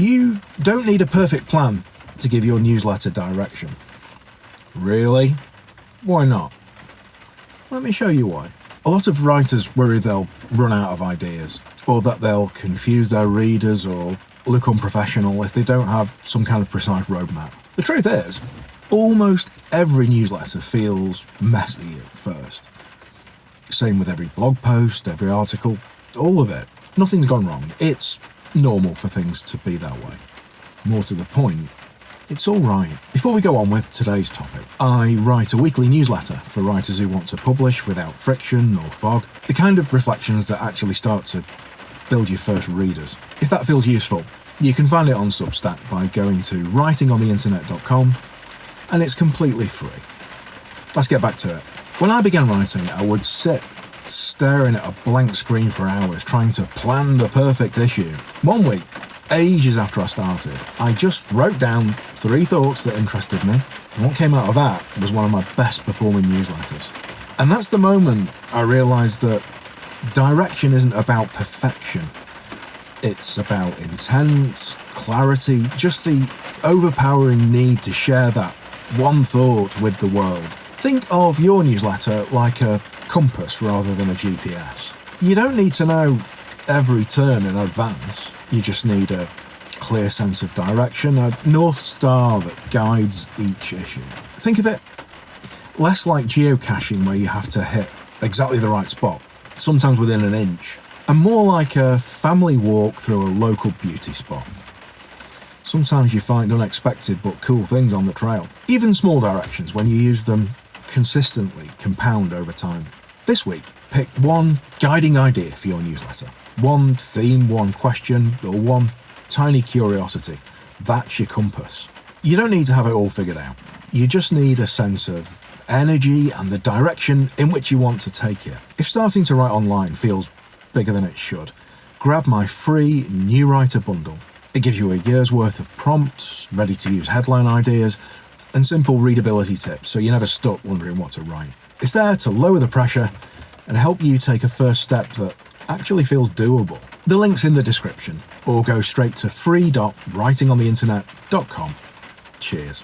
You don't need a perfect plan to give your newsletter direction. Really? Why not? Let me show you why. A lot of writers worry they'll run out of ideas, or that they'll confuse their readers or look unprofessional if they don't have some kind of precise roadmap. The truth is, almost every newsletter feels messy at first. Same with every blog post, every article, all of it. Nothing's gone wrong. It's normal for things to be that way. More to the point, it's all right. Before we go on with today's topic, I write a weekly newsletter for writers who want to publish without friction or fog, the kind of reflections that actually start to build your first readers. If that feels useful, you can find it on Substack by going to writingontheinternet.com, and it's completely free. Let's get back to it. When I began writing, I would sit staring at a blank screen for hours, trying to plan the perfect issue. One week, ages after I started, I just wrote down 3 thoughts that interested me, and what came out of that was one of my best performing newsletters. And that's the moment I realised that direction isn't about perfection. It's about intent, clarity, just the overpowering need to share that one thought with the world. Think of your newsletter like a compass rather than a GPS. You don't need to know every turn in advance. You just need a clear sense of direction, a North Star that guides each issue. Think of it less like geocaching, where you have to hit exactly the right spot, sometimes within an inch, and more like a family walk through a local beauty spot. Sometimes you find unexpected but cool things on the trail. Even small directions, when you use them consistently, compound over time. This week, pick one guiding idea for your newsletter. One theme, one question, or one tiny curiosity. That's your compass. You don't need to have it all figured out. You just need a sense of energy and the direction in which you want to take it. If starting to write online feels bigger than it should, grab my free New Writer bundle. It gives you a year's worth of prompts, ready-to-use headline ideas, and simple readability tips, so you're never stuck wondering what to write. It's there to lower the pressure and help you take a first step that actually feels doable. The link's in the description, or go straight to free.writingontheinternet.com. Cheers.